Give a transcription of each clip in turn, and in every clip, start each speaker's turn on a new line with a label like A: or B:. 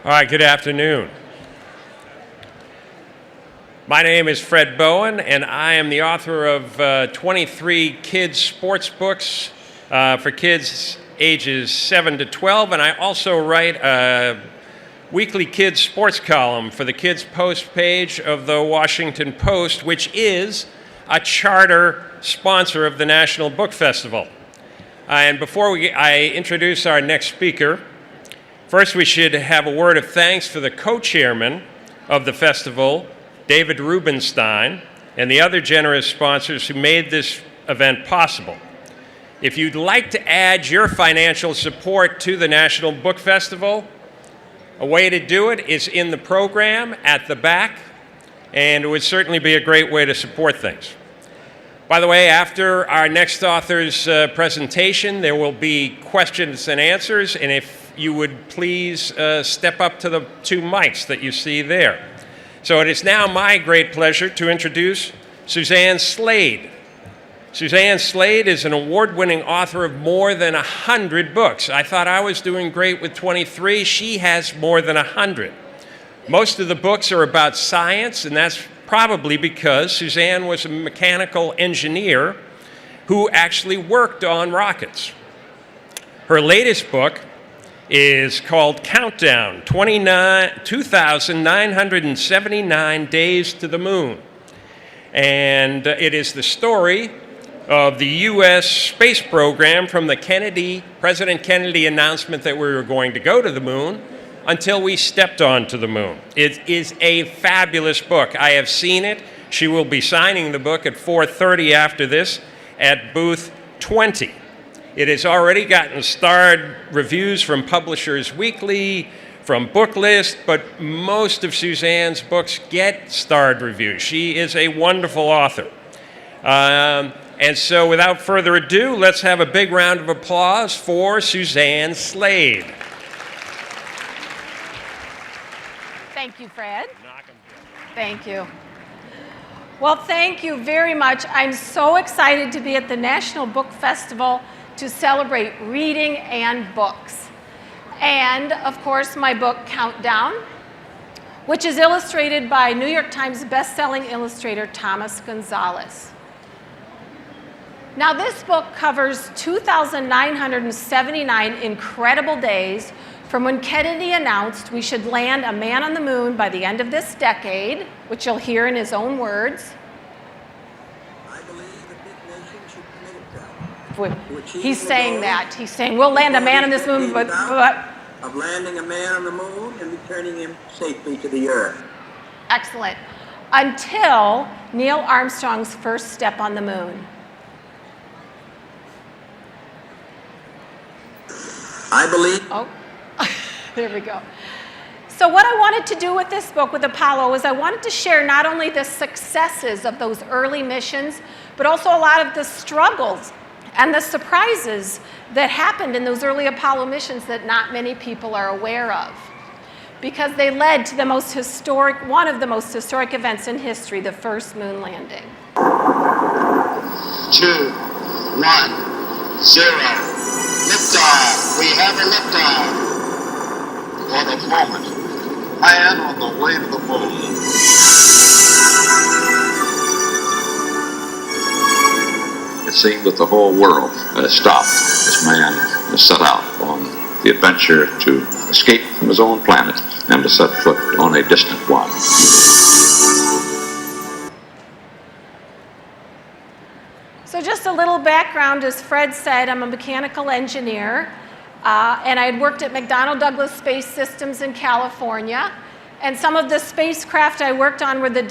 A: All right, good afternoon. My name is Fred Bowen, and I am the author of 23 kids' sports books for kids ages 7 to 12, and I also write a weekly kids' sports column for the Kids Post page of the Washington Post, which is a charter sponsor of the National Book Festival. And before I introduce our next speaker, first we should have a word of thanks for the co-chairman of the festival, David Rubenstein, and the other generous sponsors who made this event possible. If you'd like to add your financial support to the National Book Festival, a way to do it is in the program at the back, and it would certainly be a great way to support things. By the way, after our next author's presentation, there will be questions and answers, and if you would please step up to the two mics that you see there. So it is now my great pleasure to introduce Suzanne Slade. Suzanne Slade is an award-winning author of more than 100 books. I thought I was doing great with 23. She has more than 100. Most of the books are about science, and that's probably because Suzanne was a mechanical engineer who actually worked on rockets. Her latest book is called Countdown, 2,979 Days to the Moon. And it is the story of the U.S. space program from the President Kennedy announcement that we were going to go to the moon until we stepped onto the moon. It is a fabulous book. I have seen it. She will be signing the book at 4:30 after this at booth 20. It has already gotten starred reviews from Publishers Weekly, from Booklist, but most of Suzanne's books get starred reviews. She is a wonderful author. And so without further ado, let's have a big round of applause for Suzanne Slade.
B: Thank you, Fred. Thank you. Well, thank you very much. I'm so excited to be at the National Book Festival to celebrate reading and books. And, of course, my book, Countdown, which is illustrated by New York Times best-selling illustrator Thomas Gonzalez. Now, this book covers 2,979 incredible days from when Kennedy announced we should land a man on the moon by the end of this decade, which you'll hear in his own words.
C: I believe a big nation should commit itself.
B: He's saying that. He's saying we'll land a man on this moon, but
C: of landing a man on the moon and returning him safely to the earth.
B: Excellent. Until Neil Armstrong's first step on the moon.
C: I believe.
B: Oh, there we go. So what I wanted to do with this book, with Apollo, is I wanted to share not only the successes of those early missions, but also a lot of the struggles and the surprises that happened in those early Apollo missions that not many people are aware of. Because they led to the most historic, one of the most historic events in history, the first moon landing.
D: 2, 1, 0. Liftoff. We have a liftoff. For the moment, I am on the way to the moon. It seemed that the whole world stopped as man set out on the adventure to escape from his own planet and to set foot on a distant one.
B: So just a little background, as Fred said, I'm a mechanical engineer, and I had worked at McDonnell Douglas Space Systems in California, and some of the spacecraft I worked on were the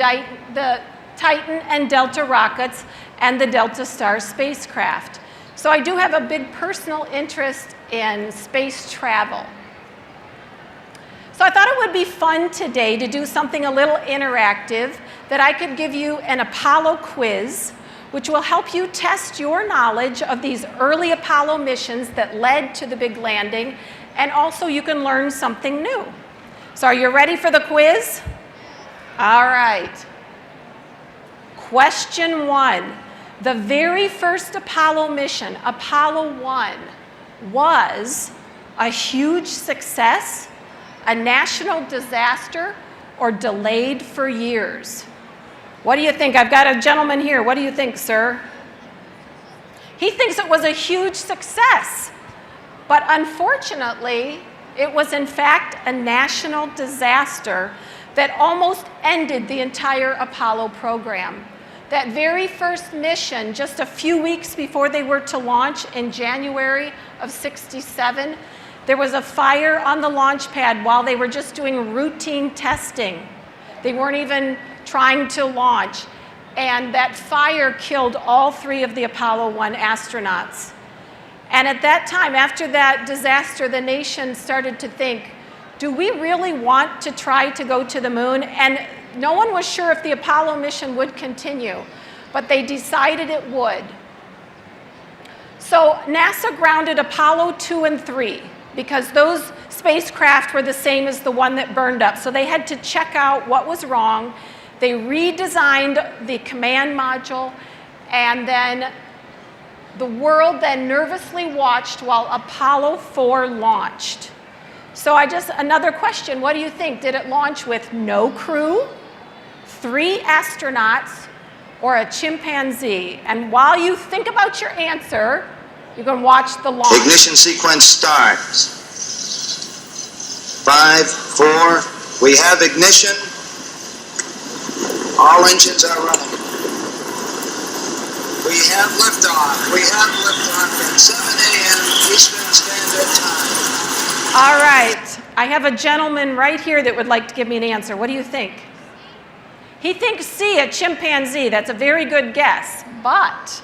B: Titan and Delta rockets and the Delta Star spacecraft. So I do have a big personal interest in space travel. So I thought it would be fun today to do something a little interactive, that I could give you an Apollo quiz, which will help you test your knowledge of these early Apollo missions that led to the big landing, and also you can learn something new. So are you ready for the quiz? All right. Question 1. The very first Apollo mission, Apollo 1, was a huge success, a national disaster, or delayed for years? What do you think? I've got a gentleman here. What do you think, sir? He thinks it was a huge success, but unfortunately, it was in fact a national disaster that almost ended the entire Apollo program. That very first mission, just a few weeks before they were to launch in January of '67, there was a fire on the launch pad while they were just doing routine testing. They weren't even trying to launch. And that fire killed all 3 of the Apollo 1 astronauts. And at that time, after that disaster, the nation started to think, do we really want to try to go to the moon? And no one was sure if the Apollo mission would continue, but they decided it would. So NASA grounded Apollo 2 and 3 because those spacecraft were the same as the one that burned up. So they had to check out what was wrong. They redesigned the command module, and then the world then nervously watched while Apollo 4 launched. So another question, what do you think? Did it launch with no crew, 3 astronauts, or a chimpanzee? And while you think about your answer, you can watch the launch.
E: Ignition sequence starts. 5, 4, we have ignition. All engines are running. We have liftoff. We have liftoff at 7 a.m. Eastern Standard Time.
B: All right. I have a gentleman right here that would like to give me an answer. What do you think? He thinks C, a chimpanzee. That's a very good guess. But,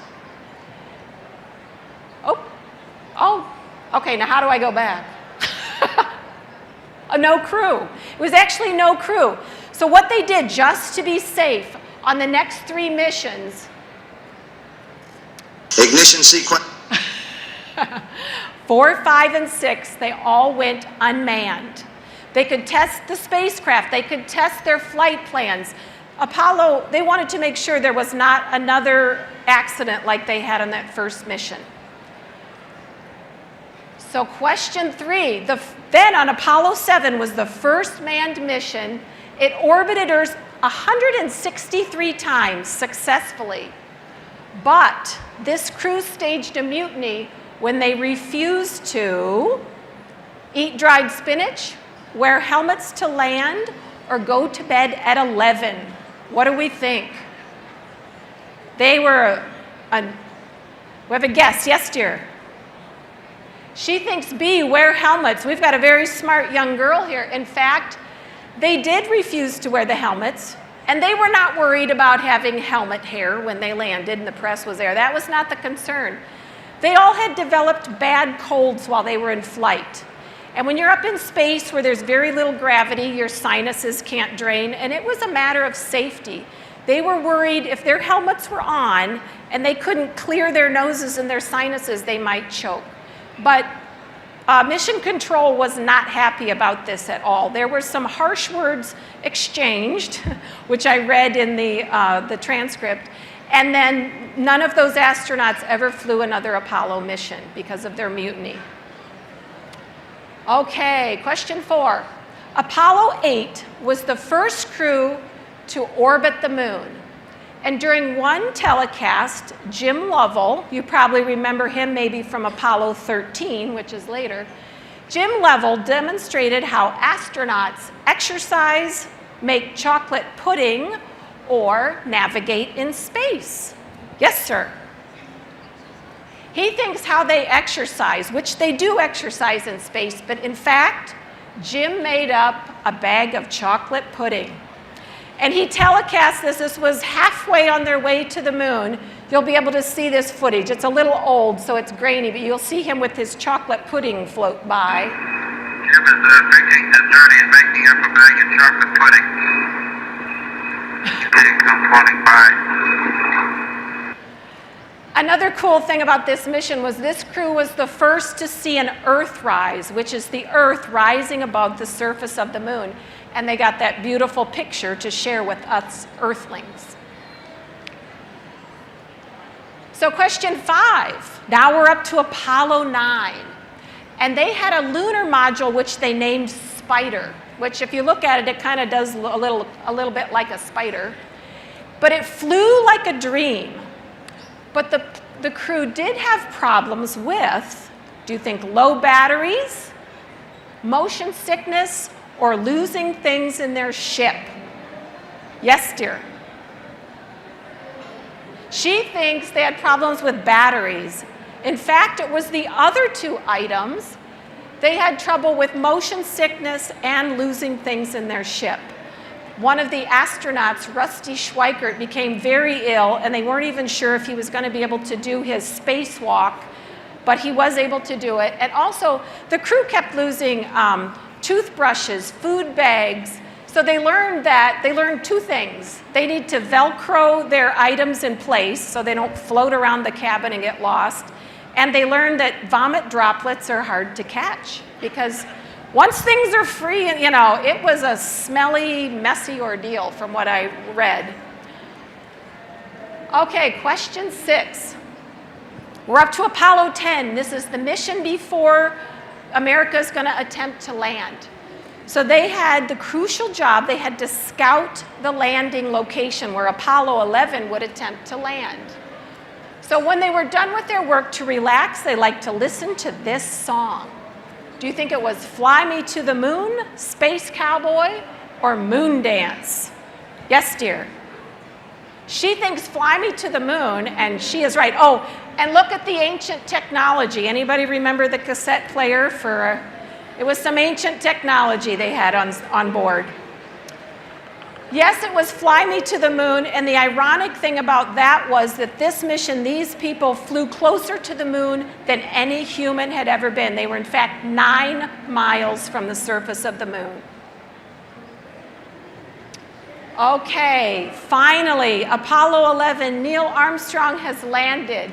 B: okay, now how do I go back? No crew. It was actually no crew. So what they did, just to be safe, on the next 3 missions,
E: Ignition sequence.
B: 4, 5, and 6, they all went unmanned. They could test the spacecraft. They could test their flight plans. Apollo, they wanted to make sure there was not another accident like they had on that first mission. So question 3, then on Apollo 7 was the first manned mission. It orbited Earth 163 times successfully. But this crew staged a mutiny when they refused to eat dried spinach, wear helmets to land, or go to bed at 11. What do we think? They were, we have a guess. Yes, dear? She thinks B, wear helmets. We've got a very smart young girl here. In fact, they did refuse to wear the helmets, and they were not worried about having helmet hair when they landed and the press was there. That was not the concern. They all had developed bad colds while they were in flight. And when you're up in space where there's very little gravity, your sinuses can't drain, and it was a matter of safety. They were worried if their helmets were on and they couldn't clear their noses and their sinuses, they might choke. But Mission Control was not happy about this at all. There were some harsh words exchanged, which I read in the transcript, and then none of those astronauts ever flew another Apollo mission because of their mutiny. Okay, question 4. Apollo 8 was the first crew to orbit the moon. And during one telecast, Jim Lovell, you probably remember him maybe from Apollo 13, which is later, Jim Lovell demonstrated how astronauts exercise, make chocolate pudding, or navigate in space. Yes, sir? He thinks how they exercise, which they do exercise in space, but in fact, Jim made up a bag of chocolate pudding. And he telecast this. This was halfway on their way to the moon. You'll be able to see this footage. It's a little old, so it's grainy, but you'll see him with his chocolate pudding float by.
F: Jim is making his journey and making up a bag of chocolate pudding. Pudding come floating by.
B: Another cool thing about this mission was this crew was the first to see an Earthrise, which is the Earth rising above the surface of the moon. And they got that beautiful picture to share with us Earthlings. So question 5. Now we're up to Apollo 9. And they had a lunar module which they named spider, which if you look at it, it kind of does a little bit like a spider. But it flew like a dream. But the crew did have problems with, do you think, low batteries, motion sickness, or losing things in their ship? Yes, dear. She thinks they had problems with batteries. In fact, it was the other two items. They had trouble with motion sickness and losing things in their ship. One of the astronauts, Rusty Schweikert, became very ill, and they weren't even sure if he was going to be able to do his spacewalk, but he was able to do it. And also, the crew kept losing toothbrushes, food bags. So they learned two things. They need to Velcro their items in place so they don't float around the cabin and get lost. And they learned that vomit droplets are hard to catch because once things are free, you know, it was a smelly, messy ordeal from what I read. Okay, question 6. We're up to Apollo 10. This is the mission before America's going to attempt to land. So they had the crucial job, they had to scout the landing location where Apollo 11 would attempt to land. So when they were done with their work to relax, they liked to listen to this song. Do you think it was Fly Me to the Moon, Space Cowboy, or Moon Dance? Yes, dear. She thinks Fly Me to the Moon, and she is right. Oh, and look at the ancient technology. Anybody remember the cassette player for... It was some ancient technology they had on board. Yes, it was Fly Me to the Moon, and the ironic thing about that was that this mission, these people flew closer to the moon than any human had ever been. They were, in fact, 9 miles from the surface of the moon. Okay, finally, Apollo 11, Neil Armstrong has landed.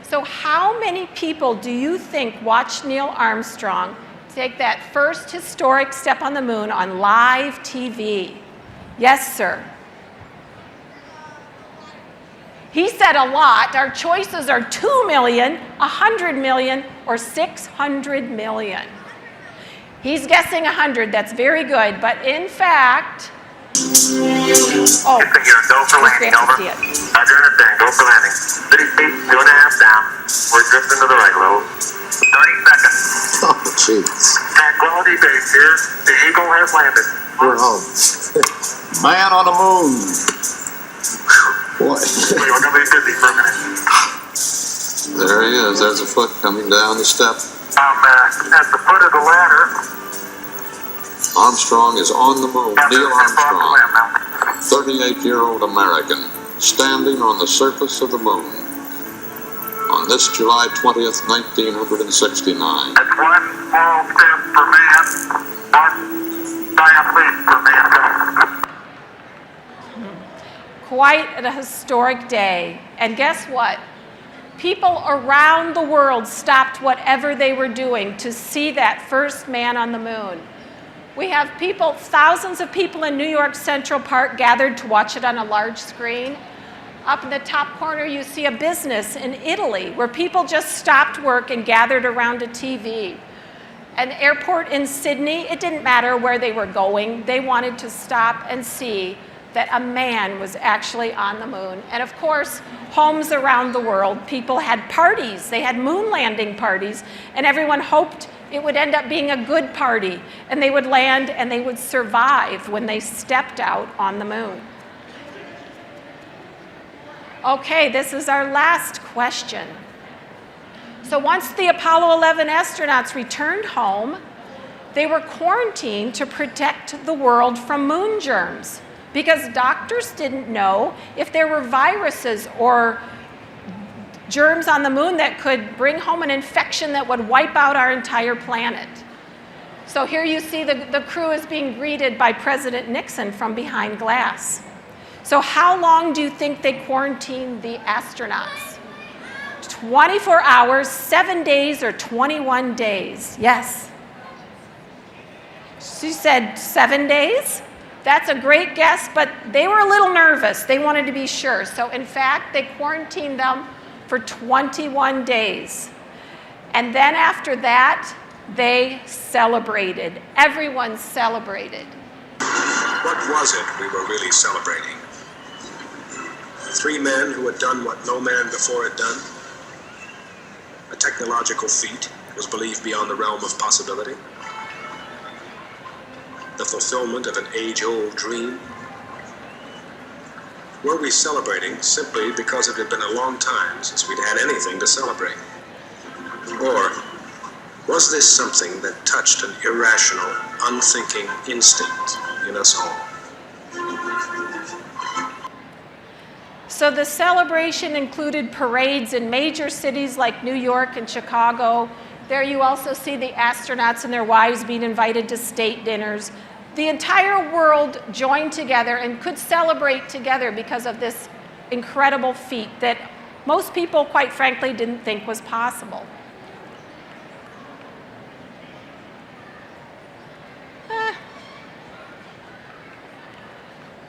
B: So how many people do you think watched Neil Armstrong take that first historic step on the moon on live TV? Yes, sir. He said a lot. Our choices are 2 million, 100 million, or 600 million. He's guessing 100. That's very good. But in fact, oh,
F: Go for landing, over.
B: see it.
F: Roger, understand. Go for landing. 30 feet, 2.5 down. We're drifting to the right, low. 30 seconds.
C: Oh, jeez.
F: Tranquility Base here. The Eagle has landed.
C: We're home. Man on the moon. Boy.
F: We're going to be busy for a minute.
D: There he is. There's a foot coming down the step.
F: At the foot of the ladder.
D: Armstrong is on the moon. Neil Armstrong, 38-year-old American, standing on the surface of the moon on this July 20th, 1969.
F: That's one small step for man, one giant leap for mankind.
B: Quite a historic day. And guess what? People around the world stopped whatever they were doing to see that first man on the moon. We have people, thousands of people in New York Central Park gathered to watch it on a large screen. Up in the top corner, you see a business in Italy where people just stopped work and gathered around a TV. An airport in Sydney, it didn't matter where they were going. They wanted to stop and see that a man was actually on the moon. And of course, homes around the world, people had parties. They had moon landing parties, and everyone hoped it would end up being a good party, and they would land and they would survive when they stepped out on the moon. Okay, this is our last question. So once the Apollo 11 astronauts returned home, they were quarantined to protect the world from moon germs because doctors didn't know if there were viruses or germs on the moon that could bring home an infection that would wipe out our entire planet. So here you see the crew is being greeted by President Nixon from behind glass. So how long do you think they quarantined the astronauts? 24 hours, 7 days, or 21 days? Yes. She said 7 days. That's a great guess, but they were a little nervous. They wanted to be sure. So in fact, they quarantined them for 21 days. And then after that, They celebrated. Everyone celebrated.
G: What was it we were really celebrating? 3 men who had done what no man before had done? A technological feat was believed beyond the realm of possibility? The fulfillment of an age-old dream? Were we celebrating simply because it had been a long time since we'd had anything to celebrate? Or was this something that touched an irrational, unthinking instinct in us all?
B: So the celebration included parades in major cities like New York and Chicago. There you also see the astronauts and their wives being invited to state dinners. The entire world joined together and could celebrate together because of this incredible feat that most people, quite frankly, didn't think was possible.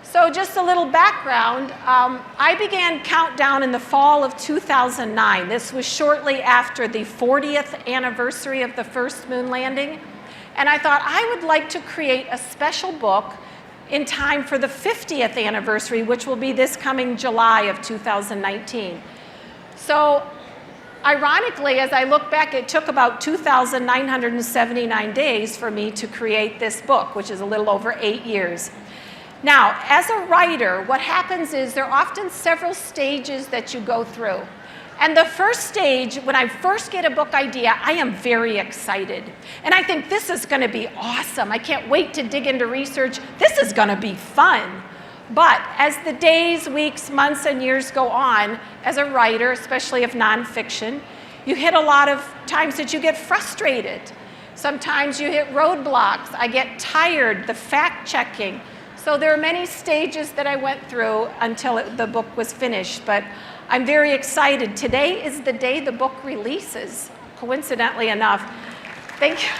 B: So just a little background, I began Countdown in the fall of 2009. This was shortly after the 40th anniversary of the first moon landing. And I thought I would like to create a special book in time for the 50th anniversary, which will be this coming July of 2019. So ironically, as I look back, it took about 2,979 days for me to create this book, which is a little over 8 years. Now, as a writer, what happens is there are often several stages that you go through. And the first stage, when I first get a book idea, I am very excited. And I think this is going to be awesome. I can't wait to dig into research. This is going to be fun. But as the days, weeks, months, and years go on, as a writer, especially of nonfiction, you hit a lot of times that you get frustrated. Sometimes you hit roadblocks. I get tired, the fact-checking. So there are many stages that I went through until the book was finished. But I'm very excited. Today is the day the book releases, coincidentally enough. Thank you.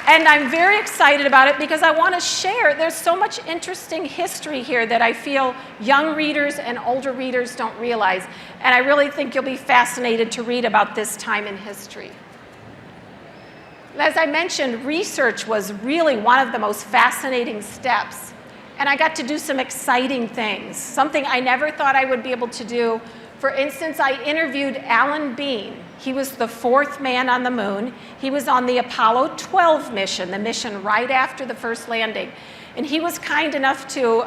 B: And I'm very excited about it because I want to share. There's so much interesting history here that I feel young readers and older readers don't realize. And I really think you'll be fascinated to read about this time in history. As I mentioned, research was really one of the most fascinating steps. And I got to do some exciting things, something I never thought I would be able to do. For instance, I interviewed Alan Bean. He was the 4th man on the moon. He was on the Apollo 12 mission, the mission right after the first landing. And he was kind enough to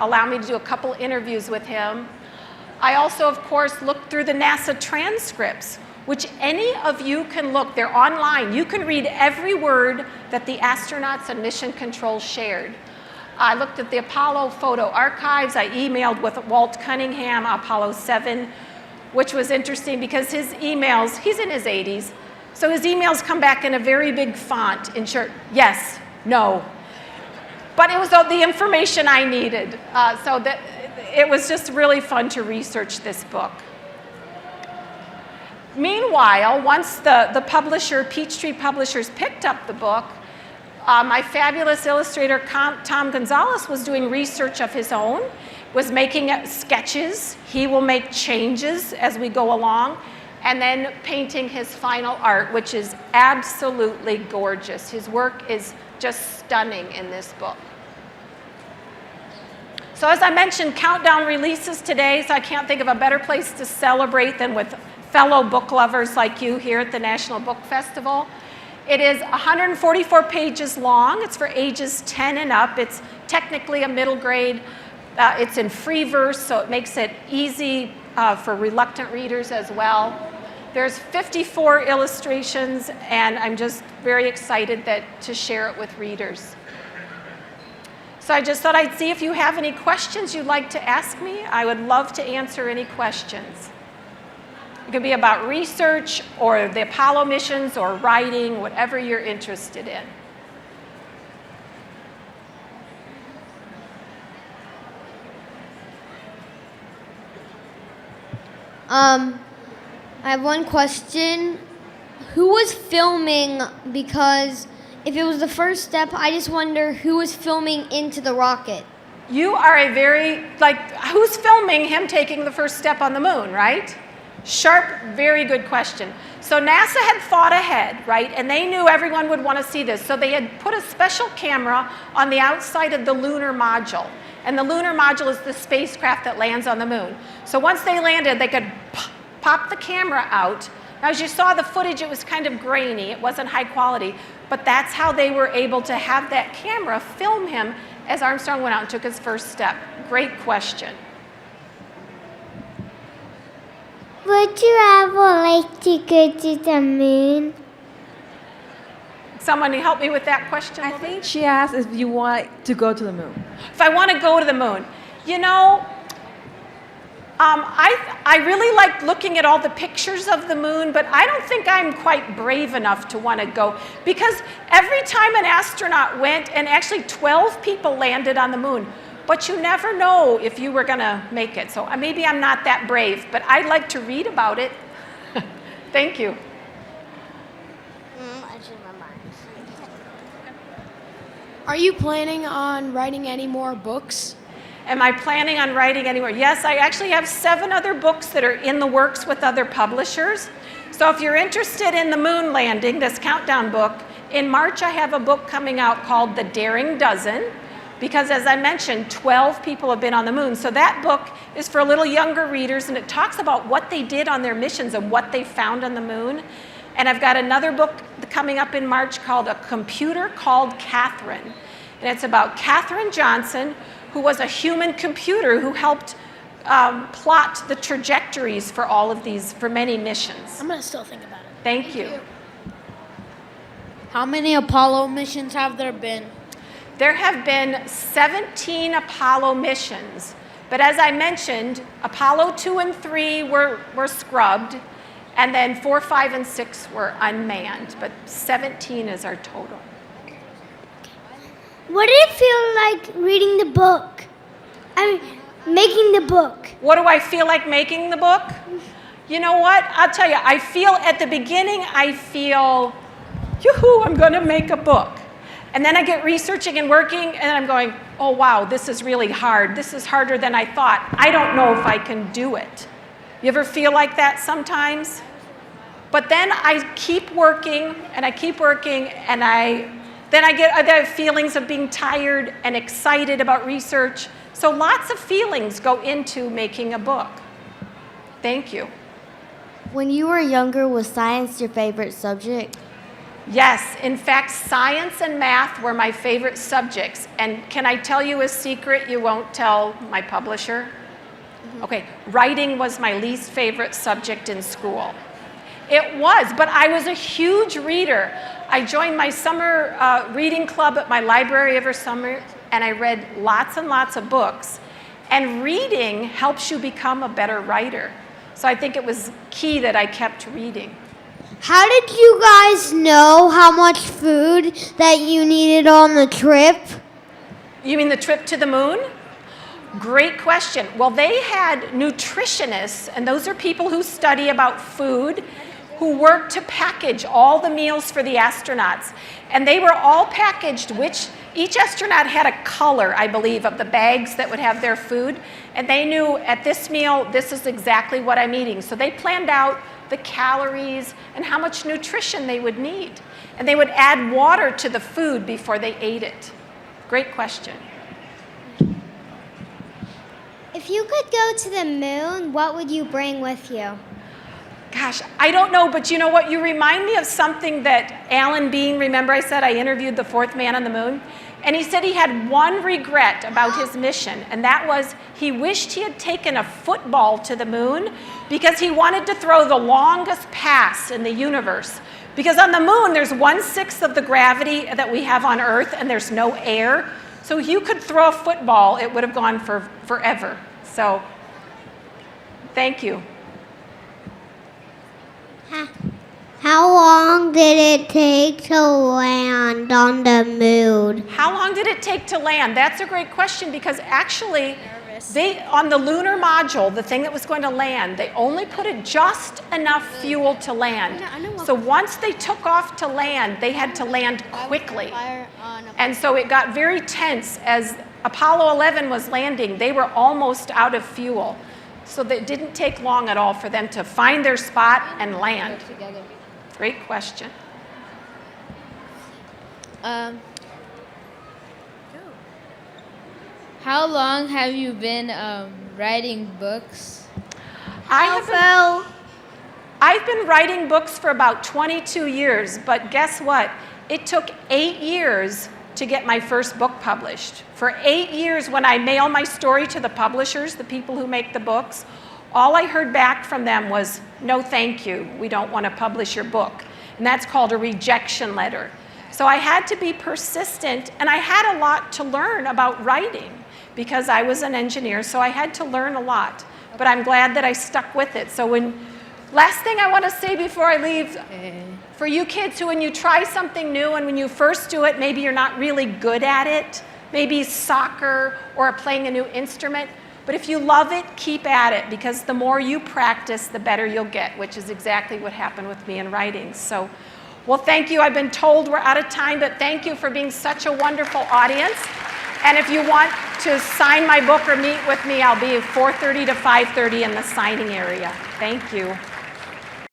B: allow me to do a couple interviews with him. I also, of course, looked through the NASA transcripts, which any of you can look. They're online. You can read every word that the astronauts and mission control shared. I looked at the Apollo photo archives. I emailed with Walter Cunningham, Apollo 7, which was interesting because his emails, he's in his 80s, so his emails come back in a very big font in short, yes, no. But it was the information I needed. So that it was just really fun to research this book. Meanwhile, once the publisher, Peachtree Publishers, picked up the book, my fabulous illustrator, Tom Gonzalez, was doing research of his own, was making sketches. He will make changes as we go along, and then painting his final art, which is absolutely gorgeous. His work is just stunning in this book. So as I mentioned, Countdown releases today, so I can't think of a better place to celebrate than with fellow book lovers like you here at the National Book Festival. It is 144 pages long. It's for ages 10 and up. It's technically a middle grade. It's in free verse, so it makes it easy for reluctant readers as well. There's 54 illustrations, and I'm just very excited to share it with readers. So I just thought I'd see if you have any questions you'd like to ask me. I would love to answer any questions. It could be about research or the Apollo missions or writing, whatever you're interested in.
H: I have one question. Who was filming? Because if it was the first step, I just wonder who was filming into the rocket.
B: You are who's filming him taking the first step on the moon, right? Sharp, very good question. So NASA had thought ahead, right? And they knew everyone would want to see this. So they had put a special camera on the outside of the lunar module. And the lunar module is the spacecraft that lands on the moon. So once they landed, they could pop the camera out. Now, as you saw the footage, it was kind of grainy. It wasn't high quality. But that's how they were able to have that camera film him as Armstrong went out and took his first step. Great question.
I: Would you ever like to go to the moon?
B: Someone help me with that question?
J: I think she asked if you want to go to the moon.
B: If I want to go to the moon. You know, I really like looking at all the pictures of the moon, but I don't think I'm quite brave enough to want to go. Because every time an astronaut went, and actually 12 people landed on the moon, but you never know if you were going to make it. So maybe I'm not that brave, but I'd like to read about it. Thank you.
K: Are you planning on writing any more books?
B: Am I planning on writing any more? Yes, I actually have 7 other books that are in the works with other publishers. So if you're interested in the moon landing, this countdown book, in March I have a book coming out called The Daring Dozen, because as I mentioned, 12 people have been on the moon. So that book is for a little younger readers, and it talks about what they did on their missions and what they found on the moon. And I've got another book coming up in March called A Computer Called Catherine. And it's about Katherine Johnson, who was a human computer who helped plot the trajectories for all of these, for many missions.
K: I'm going to still think about it.
B: Thank you.
K: How many Apollo missions have there been?
B: There have been 17 Apollo missions. But as I mentioned, Apollo 2 and 3 were scrubbed, and then 4, 5, and 6 were unmanned. But 17 is our total.
I: What did it feel like reading the book? Making the book.
B: What do I feel like making the book? You know what? I'll tell you, I feel at the beginning, yoo-hoo, I'm going to make a book. And then I get researching and working, and I'm going, oh, wow, this is really hard. This is harder than I thought. I don't know if I can do it. You ever feel like that sometimes? But then I keep working, and I keep working, and then I get feelings of being tired and excited about research. So lots of feelings go into making a book. Thank you.
I: When you were younger, was science your favorite subject?
B: Yes, in fact, science and math were my favorite subjects. And can I tell you a secret you won't tell my publisher? Mm-hmm. Okay, writing was my least favorite subject in school. It was, but I was a huge reader. I joined my summer reading club at my library every summer, and I read lots and lots of books. And reading helps you become a better writer. So I think it was key that I kept reading.
I: How did you guys know how much food that you needed on the trip?
B: You mean the trip to the moon? Great question. Well, they had nutritionists, and those are people who study about food, who work to package all the meals for the astronauts. And they were all packaged, each astronaut had a color, I believe, of the bags that would have their food. And they knew at this meal, this is exactly what I'm eating. So they planned out the calories and how much nutrition they would need. And they would add water to the food before they ate it. Great question.
I: If you could go to the moon, what would you bring with you?
B: Gosh, I don't know, but you know what? You remind me of something that Alan Bean, remember I said I interviewed the 4th man on the moon? And he said he had one regret about his mission, and that was he wished he had taken a football to the moon because he wanted to throw the longest pass in the universe. Because on the moon, there's 1/6 of the gravity that we have on Earth, and there's no air. So if you could throw a football, it would have gone for forever. So, thank you.
I: How long did it take to land on the moon?
B: How long did it take to land? That's a great question because actually, on the lunar module, the thing that was going to land, they only put in just enough fuel to land. So once they took off to land, they had to land quickly. And so it got very tense as Apollo 11 was landing. They were almost out of fuel. So that it didn't take long at all for them to find their spot and land. Great question.
L: How long have you been writing books?
B: I've been writing books for about 22 years, but guess what? It took 8 years to get my first book published. For 8 years, when I mail my story to the publishers, the people who make the books, all I heard back from them was, no thank you, we don't want to publish your book. And that's called a rejection letter. So I had to be persistent, and I had a lot to learn about writing because I was an engineer, so I had to learn a lot. But I'm glad that I stuck with it. So last thing I want to say before I leave, for you kids who, when you try something new and when you first do it, maybe you're not really good at it, maybe soccer or playing a new instrument, but if you love it, keep at it, because the more you practice, the better you'll get, which is exactly what happened with me in writing. So, well, thank you. I've been told we're out of time, but thank you for being such a wonderful audience. And if you want to sign my book or meet with me, I'll be 4:30 to 5:30 in the signing area. Thank you.